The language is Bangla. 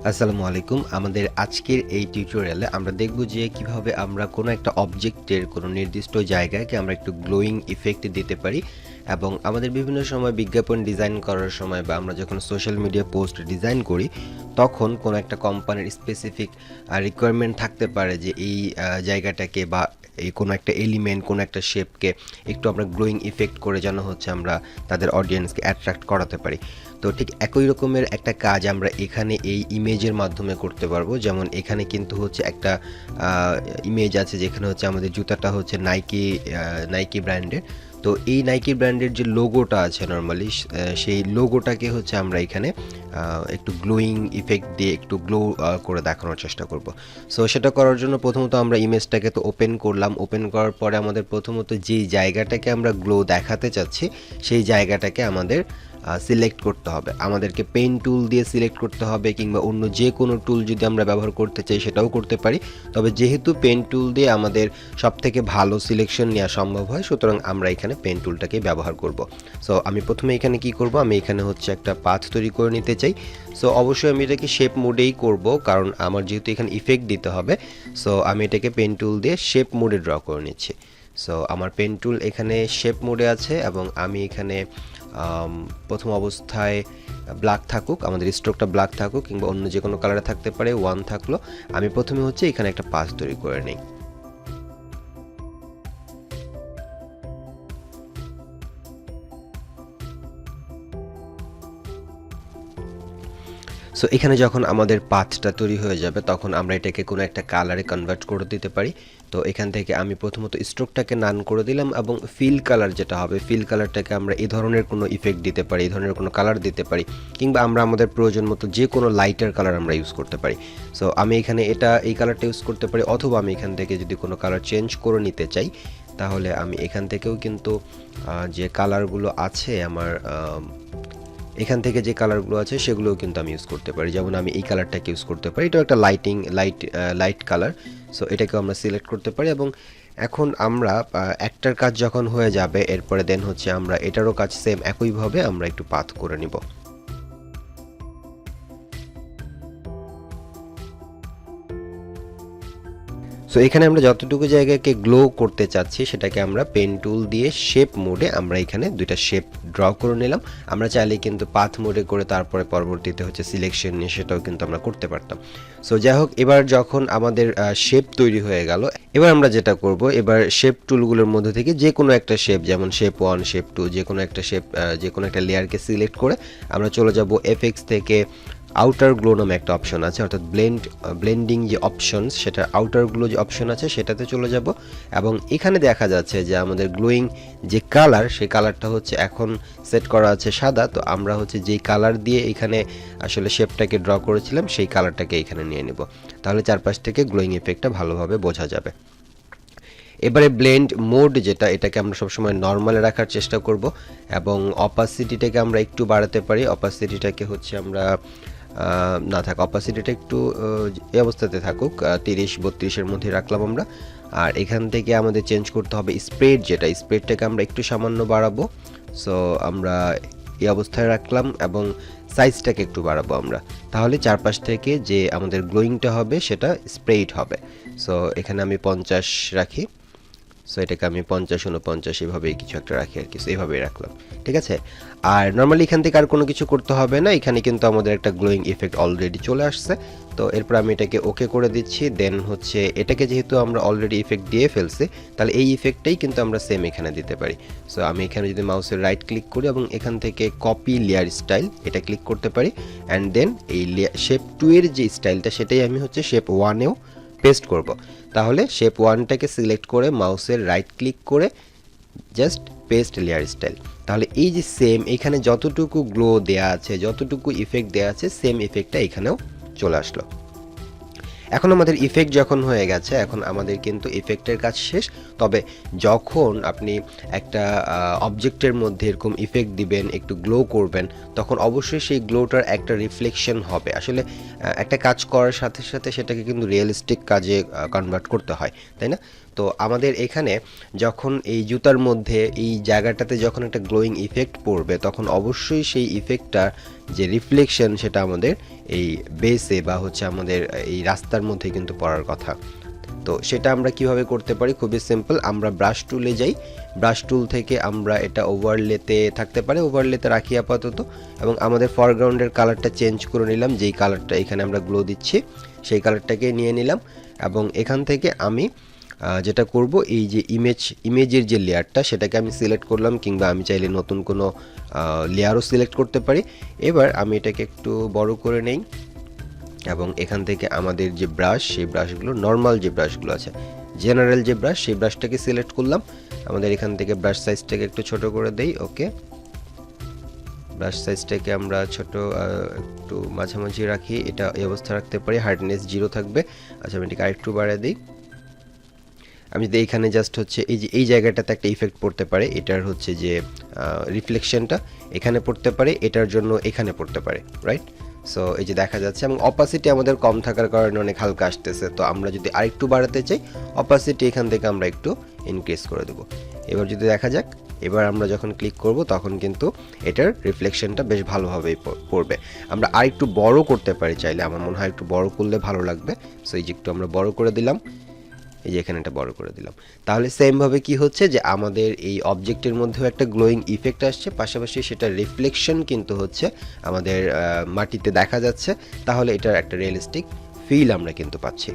আসসালামু আলাইকুম। আমাদের আজকের এই টিউটোরিয়ালে আমরা দেখব যে কিভাবে আমরা কোনো একটা অবজেক্টের কোনো নির্দিষ্ট জায়গাকে আমরা একটু গ্লোয়িং ইফেক্ট দিতে পারি এবং আমাদের বিভিন্ন সময় বিজ্ঞাপন ডিজাইন করার সময় বা আমরা যখন সোশ্যাল মিডিয়া পোস্ট ডিজাইন করি তখন কোনো একটা কোম্পানির স্পেসিফিক রিকোয়ারমেন্ট থাকতে পারে যে এই জায়গাটাকে বা এই কোনো একটা এলিমেন্ট কোনো একটা শেপকে একটু আমরা গ্লোয়িং ইফেক্ট করে যেন হচ্ছে আমরা তাদের অডিয়েন্সকে অ্যাট্রাক্ট করাতে পারি। তো ঠিক একই রকমের একটা কাজ আমরা এখানে এই ইমেজের মাধ্যমে করতে পারবো। যেমন এখানে কিন্তু হচ্ছে একটা ইমেজ আছে যেখানে হচ্ছে আমাদের জুতাটা হচ্ছে নাইকি ব্র্যান্ডের। তো এই নাইকি ব্র্যান্ডের যে লোগোটা আছে নর্মালি সেই লোগোটাকে হচ্ছে আমরা এখানে একটু গ্লোয়িং ইফেক্ট দিয়ে একটু গ্লো করে দেখানোর চেষ্টা করব। সো সেটা করার জন্য প্রথমত আমরা ইমেজটাকে তো ওপেন করলাম। ওপেন করার পরে আমাদের প্রথমত যেই জায়গাটাকে আমরা গ্লো দেখাতে চাচ্ছি সেই জায়গাটাকে আমাদের সিলেক্ট করতে হবে। আমাদেরকে পেন টুল দিয়ে সিলেক্ট করতে হবে কিংবা অন্য যে কোনো টুল যদি আমরা ব্যবহার করতে চাই সেটাও করতে পারি। তবে যেহেতু পেন টুল দিয়ে আমাদের সবথেকে ভালো সিলেকশন নেওয়া সম্ভব হয়, সুতরাং আমরা এখানে পেন টুলটাকে ব্যবহার করব। সো আমি প্রথমে এখানে কি করব, আমি এখানে হচ্ছে একটা পাথ তৈরি করে নিতে চাই। সো অবশ্যই আমি এটাকে শেপ মোডেই করব, কারণ আমার যেহেতু এখানে ইফেক্ট দিতে হবে। সো আমি এটাকে পেন টুল দিয়ে শেপ মোডে ড্র করে নিচ্ছি। সো আমার পেন টুল এখানে শেপ মোডে আছে এবং আমি এখানে প্রথম অবস্থায় ব্ল্যাক থাকুক, আমাদের স্ট্রোকটা ব্ল্যাক থাকুক কিংবা অন্য যে কোনো কালারে থাকতে পারে, 1 থাকলো। আমি প্রথমে হচ্ছে এখানে একটা পাথ তৈরি করে নিই। সো এখানে যখন আমাদের পাথটা তৈরি হয়ে যাবে তখন আমরা এটাকে কোনো একটা কালারে কনভার্ট করে দিতে পারি। তো এখান থেকে আমি প্রথমত স্ট্রোকটাকে নান করে দিলাম এবং ফিল কালার যেটা হবে, ফিল কালারটাকে আমরা এই ধরনের কোনো ইফেক্ট দিতে পারি, এই ধরনের কোনো কালার দিতে পারি কিংবা আমরা আমাদের প্রয়োজন মতো যে কোনো লাইটার কালার আমরা ইউজ করতে পারি। সো আমি এখানে এই কালারটা ইউজ করতে পারি, অথবা আমি এখান থেকে যদি কোনো কালার চেঞ্জ করে নিতে চাই তাহলে আমি এখান থেকেও কিন্তু যে কালারগুলো আছে আমার এখান থেকে যে কালারগুলো আছে সেগুলোও কিন্তু আমি ইউজ করতে পারি। যেমন আমি এই কালারটাকে ইউজ করতে পারি, এটা একটা লাইট কালার। সো এটাকেও আমরা সিলেক্ট করতে পারি এবং এখন আমরা একটার কাজ যখন হয়ে যাবে এরপরে দেন হচ্ছে আমরা এটারও কাজ সেম একইভাবে আমরা একটু পাথ করে নিব। সো এখানে আমরা যতটুকু জায়গাকে গ্লো করতে চাচ্ছি সেটাকে আমরা পেন টুল দিয়ে শেপ মোডে আমরা এখানে দুইটা শেপ ড্র করে নিলাম। আমরা চাইলে কিন্তু পাথ মোডে করে তারপরে পরবর্তীতে হচ্ছে সিলেকশন নিয়ে সেটাও কিন্তু আমরা করতে পারতাম। সো যাই হোক, এবার যখন আমাদের শেপ তৈরি হয়ে গেল, এবার আমরা যেটা করব, এবার শেপ টুলগুলোর মধ্যে থেকে যে কোনো একটা শেপ, যেমন শেপ 1, শেপ 2, যে কোনো একটা শেপ, যে কোনো একটা লেয়ারকে সিলেক্ট করে আমরা চলে যাব এফেক্টস থেকে আউটার গ্লো নামে একটা অপশন আছে, অর্থাৎ ব্লেন্ডিং যে অপশন, সেটা আউটার গ্লো যে অপশন আছে সেটাতে চলে যাব এবং এখানে দেখা যাচ্ছে যে আমাদের গ্লোয়িং যে কালার সেই কালারটা হচ্ছে এখন সেট করা আছে সাদা। তো আমরা হচ্ছে যেই কালার দিয়ে এখানে আসলে শেপটাকে ড্র করেছিলাম সেই কালারটাকে এখানে নিয়ে নেব, তাহলে চারপাশ থেকে গ্লোয়িং ইফেক্টটা ভালোভাবে বোঝা যাবে। এবারে ব্লেন্ড মোড যেটা, এটাকে আমরা সবসময় নর্মালে রাখার চেষ্টা করব এবং অপাসিটিটাকে আমরা একটু বাড়াতে পারি। অপাসিটিটাকে হচ্ছে আমরা না থাক, অপাসিটিটা একটু এই অবস্থাতে থাকুক, 30-32-এর মধ্যে রাখলাম আমরা। আর এখান থেকে আমাদের চেঞ্জ করতে হবে স্প্রেড, যেটা স্প্রেডটাকে আমরা একটু সামান্য বাড়াবো। সো আমরা এই অবস্থায় রাখলাম এবং সাইজটাকে একটু বাড়াবো আমরা, তাহলে চারপাশ থেকে যে আমাদের গ্লোয়িংটা হবে সেটা স্প্রেড হবে। সো এখানে আমি 50 রাখি। সো এটাকে আমি 50-49 এভাবেই কিছু একটা রাখি আর কি, এইভাবেই রাখলাম, ঠিক আছে। আর নর্মালি এখান থেকে আর কোনো কিছু করতে হবে না, এখানে কিন্তু আমাদের একটা গ্লোয়িং ইফেক্ট অলরেডি চলে আসছে। তো এরপর আমি এটাকে ওকে করে দিচ্ছি। দেন হচ্ছে এটাকে যেহেতু আমরা অলরেডি ইফেক্ট দিয়ে ফেলছি, তাহলে এই ইফেক্টটাই কিন্তু আমরা সেম এখানে দিতে পারি। সো আমি এখানে যদি মাউসের রাইট ক্লিক করি এবং এখান থেকে কপি লেয়ার স্টাইল এটা ক্লিক করতে পারি, অ্যান্ড দেন এই শেপ 2 এর যে স্টাইলটা সেটাই আমি হচ্ছে শেপ 1-এও পেস্ট করব। তাহলে শেপ 1টাকে সিলেক্ট করে মাউসের রাইট ক্লিক করে জাস্ট পেস্ট লেয়ার স্টাইল, তাহলে এই যে সেম এখানে যতটুকু গ্লো দেয়া আছে, যতটুকু ইফেক্ট দেয়া আছে, সেম ইফেক্টটা এখানেও চলে আসলো। এখন আমাদের ইফেক্ট যখন হয়ে গেছে, এখন আমাদের কিন্তু ইফেক্টের কাজ শেষ। তবে যখন আপনি একটা অবজেক্টের মধ্যে এরকম ইফেক্ট দিবেন, একটু গ্লো করবেন, তখন অবশ্যই সেই গ্লোটার একটা রিফ্লেকশন হবে। আসলে একটা কাজ করার সাথে সাথে সেটাকে কিন্তু রিয়েলিস্টিক কাজে কনভার্ট করতে হয়, তাই না? তো আমাদের এখানে যখন এই জুতার মধ্যে এই জায়গাটাতে যখন একটা গ্লোয়িং ইফেক্ট পড়বে তখন অবশ্যই সেই ইফেক্টটা যে রিফ্লেকশন সেটা আমাদের এই বেসে বা হচ্ছে আমাদের এই রাস্তার মধ্যে কিন্তু পড়ার কথা। তো সেটা আমরা কিভাবে করতে পারি, খুবই সিম্পল। আমরা ব্রাশ টুলে যাই, ব্রাশ টুল থেকে আমরা এটা ওভারলেতে থাকতে পারে, ওভারলেতে রাখি আপাতত, এবং আমাদের ফরগ্রাউন্ডের কালারটা চেঞ্জ করে নিলাম। যেই কালারটা এখানে আমরা গ্লো দিচ্ছি সেই কালারটাকে নিয়ে নিলাম, এবং এখান থেকে আমি যেটা করব এই যে ইমেজের যে লেয়ারটা সেটাকে আমি সিলেক্ট করলাম, কিংবা আমি চাইলে নতুন কোনো লেয়ারও সিলেক্ট করতে পারি। এবার আমি এটাকে একটু বড় করে নেই, এবং এখান থেকে আমাদের যে ব্রাশ সেই ব্রাশগুলো, নর্মাল যে ব্রাশগুলো আছে, জেনারেল যে ব্রাশ, সেই ব্রাশটাকে সিলেক্ট করলাম। আমাদের এখান থেকে ব্রাশ সাইজটাকে একটু ছোট করে দেই। ওকে, ব্রাশ সাইজটাকে আমরা ছোট একটু মাঝামাঝি রাখি, এটা এই অবস্থা রাখতে পারি, হার্ডনেস 0 থাকবে। আচ্ছা, আমি এটাকে আরেকটু বাড়িয়ে দিই। আমি যদি এইখানে জাস্ট হচ্ছে এই যে এই জায়গাটাতে একটা ইফেক্ট পড়তে পারে, এটার হচ্ছে যে রিফ্লেকশনটা এখানে পড়তে পারে, এটার জন্য এখানে পড়তে পারে, রাইট? সো এই যে দেখা যাচ্ছে, এবং অপাসিটি আমাদের কম থাকার কারণে অনেক হালকা আসতেছে। তো আমরা যদি আরেকটু বাড়াতে চাই, অপাসিটি এখান থেকে আমরা একটু ইনক্রিজ করে দেবো। এবার যদি দেখা যাক, এবার আমরা যখন ক্লিক করব তখন কিন্তু এটার রিফ্লেকশনটা বেশ ভালোভাবেই পড়বে। আমরা আরেকটু বড় করতে পারি চাইলে, আমার মনে হয় একটু বড় করলে ভালো লাগবে। সো এই যে একটু আমরা বড় করে দিলাম, এই যে এখানে এটা বড় করে দিলাম। তাহলে সেমভাবে কি হচ্ছে যে আমাদের এই অবজেক্টের মধ্যেও একটা গ্লোয়িং ইফেক্ট আসছে, পাশাপাশি সেটা রিফ্লেকশন কিন্তু হচ্ছে আমাদের মাটিতে দেখা যাচ্ছে। তাহলে এটার একটা রিয়েলিস্টিক ফিল আমরা কিন্তু পাচ্ছি।